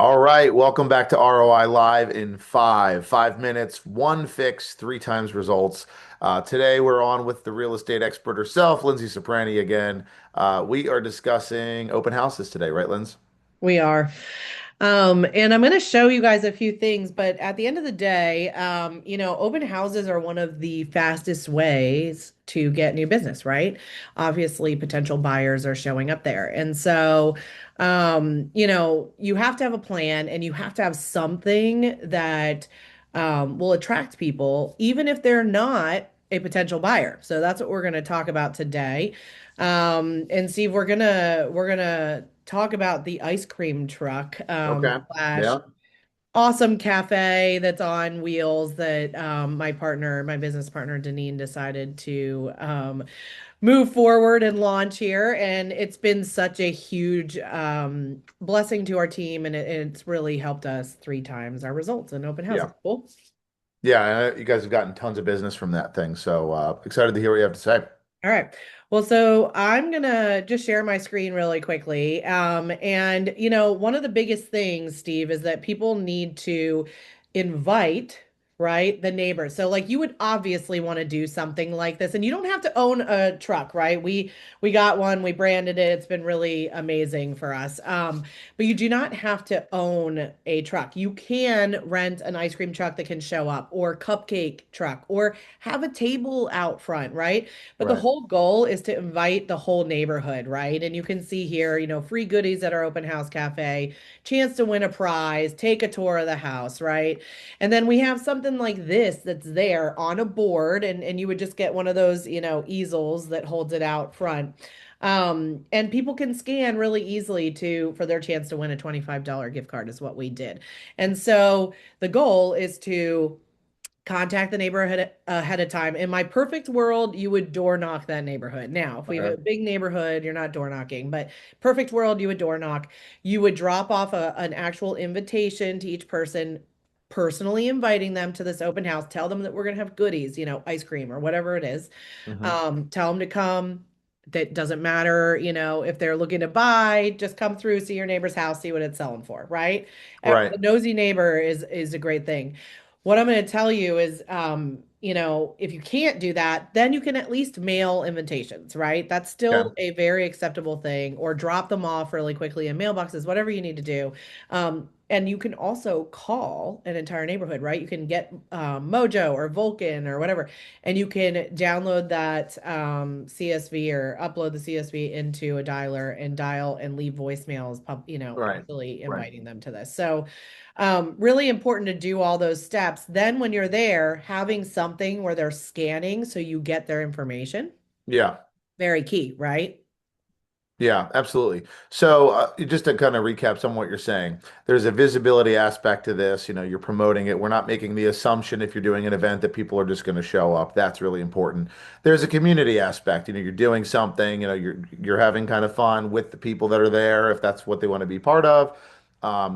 All right, welcome back to ROI Live in 5 minutes, one fix, three times results. Today we're on with the real estate expert herself, Lindsay Ciprani again. We are discussing open houses today, right, Linz? We are. And I'm going to show you guys a few things, but at the end of the day, open houses are one of the fastest ways to get new business, right? Obviously, potential buyers are showing up there. And so, you have to have a plan and you have to have something that will attract people, even if they're not a potential buyer. So that's what we're going to talk about today. And Steve, we're gonna talk about the ice cream truck Okay. slash Yeah. awesome cafe that's on wheels that my business partner Deneen decided to move forward and launch here. And it's been such a huge blessing to our team, and it's really helped us three times our results in open houses. Yeah. Cool. Yeah. You guys have gotten tons of business from that thing. So excited to hear what you have to say. All right. Well, so I'm gonna just share my screen really quickly. And one of the biggest things, Steve, is that people need to invite, right, the neighbors. So like you would obviously want to do something like this, and you don't have to own a truck, right? We got one, we branded it. It's been really amazing for us. But you do not have to own a truck. You can rent an ice cream truck that can show up, or cupcake truck, or have a table out front, right? But the Right. whole goal is to invite the whole neighborhood, right? And you can see here, free goodies at our open house cafe, chance to win a prize, take a tour of the house, right? And then we have something like this that's there on a board, and you would just get one of those, easels that holds it out front. And people can scan really easily to for their chance to win a $25 gift card is what we did. And so the goal is to contact the neighborhood ahead of time. In my perfect world, you would door knock that neighborhood. Now, if we have a Okay. big neighborhood, you're not door knocking, but perfect world, you would door knock. You would drop off an actual invitation to each person, personally inviting them to this open house. Tell them that we're going to have goodies, ice cream or whatever it is. Hmm. Tell them to come. That doesn't matter, if they're looking to buy, just come through, see your neighbor's house, see what it's selling for, right? Right. The nosy neighbor is a great thing. What I'm going to tell you is, if you can't do that, then you can at least mail invitations, right? That's Okay. still a very acceptable thing, or drop them off really quickly in mailboxes, whatever you need to do. And you can also call an entire neighborhood, right? You can get Mojo or Vulcan or whatever, and you can download that CSV or upload the CSV into a dialer and dial and leave voicemails, Right. actually Right. inviting them to this. So, really important to do all those steps. Then, when you're there, having something where they're scanning so you get their information, Yeah. very key, right? Yeah, absolutely. So, just to kind of recap some of what you're saying, there's a visibility aspect to this. You're promoting it. We're not making the assumption if you're doing an event that people are just going to show up. That's really important. There's a community aspect. You're doing something. You're having kind of fun with the people that are there, if that's what they want to be part of.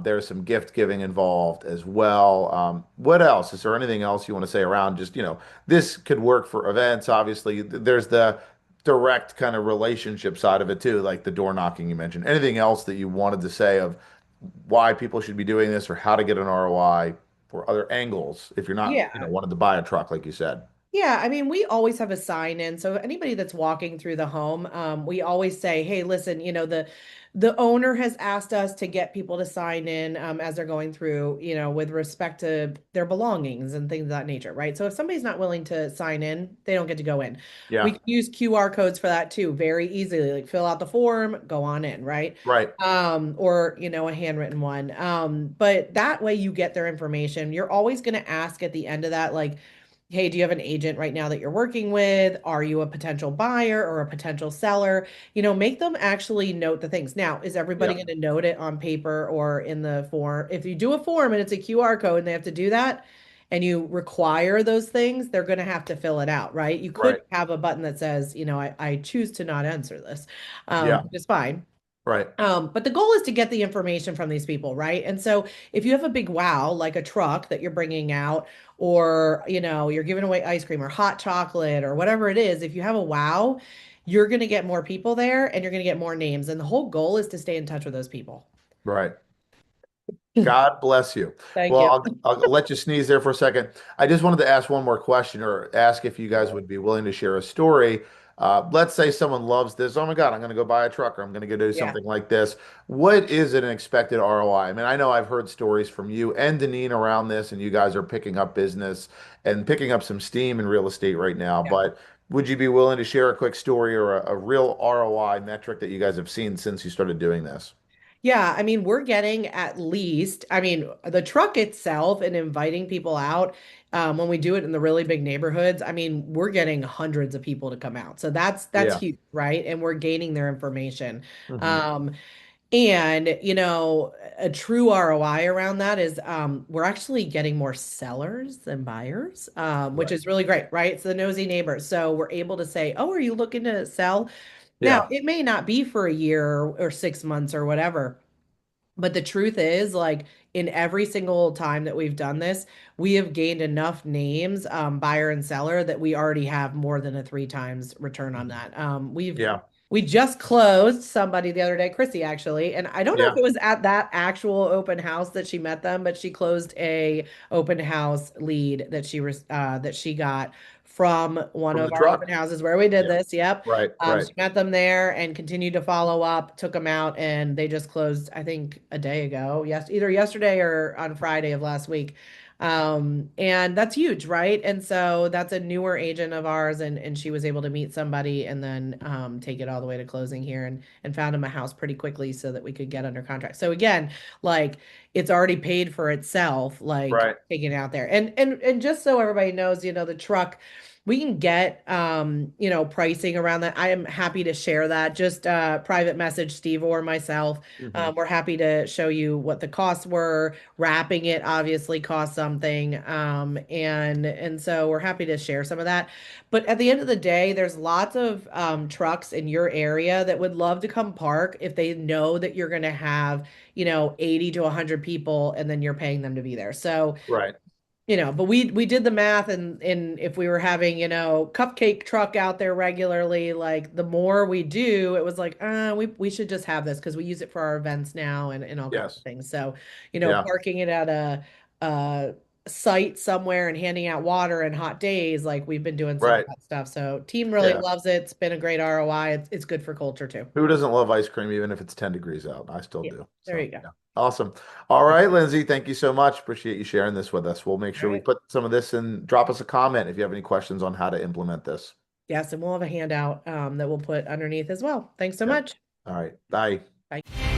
There's some gift giving involved as well. What else? Is there anything else you want to say around just, this could work for events? Obviously, there's the direct kind of relationship side of it too, like the door knocking you mentioned. Anything else that you wanted to say of why people should be doing this or how to get an ROI for other angles if you're not, Yeah. wanting to buy a truck, like you said? Yeah, I mean, we always have a sign in. So anybody that's walking through the home, we always say, "Hey, listen, the owner has asked us to get people to sign in as they're going through, with respect to their belongings and things of that nature, right? So if somebody's not willing to sign in, they don't get to go in. We Yeah. can use QR codes for that too, very easily. Like fill out the form, go on in, right? Right. Or a handwritten one. But that way you get their information. You're always going to ask at the end of that, like, hey, do you have an agent right now that you're working with? Are you a potential buyer or a potential seller? Make them actually note the things. Now, is everybody Yeah. going to note it on paper or in the form? If you do a form and it's a QR code and they have to do that, and you require those things, they're going to have to fill it out, right? You could Right. have a button that says, I choose to not answer this, Yeah. which is fine. Right. But the goal is to get the information from these people, right? And so if you have a big wow, like a truck that you're bringing out, or, you're giving away ice cream or hot chocolate or whatever it is, if you have a wow, you're going to get more people there and you're going to get more names. And the whole goal is to stay in touch with those people. Right. God bless you. Thank Well, you. I'll let you sneeze there for a second. I just wanted to ask one more question or ask if you guys would be willing to share a story. Let's say someone loves this. Oh my God, I'm going to go buy a truck or I'm going to go do Yeah. something like this. What is an expected ROI? I mean, I know I've heard stories from you and Deneen around this, and you guys are picking up business and picking up some steam in real estate right now. Yeah. But would you be willing to share a quick story or a real ROI metric that you guys have seen since you started doing this? Yeah, I mean, we're getting at least, I mean, the truck itself and inviting people out, when we do it in the really big neighborhoods, I mean, we're getting hundreds of people to come out. So that's Yeah. huge, right? And we're gaining their information. Hmm. Um, and a true ROI around that is we're actually getting more sellers than buyers, which Right. is really great, right? It's the nosy neighbor. So we're able to say, oh, are you looking to sell? Now, Yeah. it may not be for a year or 6 months or whatever. But the truth is, like in every single time that we've done this, we have gained enough names, buyer and seller, that we already have more than a three times return on Mhm. that. Yeah. We just closed somebody the other day, Chrissy actually, and I don't know if Yeah. it was at that actual open house that she met them, but she closed a open house lead that she got from one From of the our open truck. houses where we did Yeah. this. Yep. Right. Right. She met them there and continued to follow up, took them out, and they just closed, I think, a day ago. Yes, either yesterday or on Friday of last week. And that's huge, right? And so that's a newer agent of ours, and she was able to meet somebody and then take it all the way to closing here and found him a house pretty quickly so that we could get under contract. So again, like it's already paid for itself, like Right. taking it out there. And just so everybody knows, the truck we can get pricing around that. I am happy to share that. Just private message Steve or myself. Hmm. We're happy to show you what the costs were. Wrapping it obviously costs something. And so we're happy to share some of that. But at the end of the day, there's lots of trucks in your area that would love to come park if they know that you're going to have, 80 to 100 people and then you're paying them to be there. So Right. but we did the math, and if we were having, cupcake truck out there regularly, like the more we do, it was like, we should just have this because we use it for our events now and all kinds of Yes. things. So, Yeah. parking it at a site somewhere and handing out water and hot days, like we've been doing some of Right. that stuff. So team really Yeah. loves it. It's been a great ROI. It's good for culture too. Who doesn't love ice cream, even if it's 10 degrees out? I still Yeah, do. there So, you go. yeah. Awesome. All right, Lindsay, thank you so much. Appreciate you sharing this with us. We'll make All sure we right. put some of this and drop us a comment if you have any questions on how to implement this. Yes, and we'll have a handout that we'll put underneath as well. Thanks so Yep. much. All right. Bye. Bye.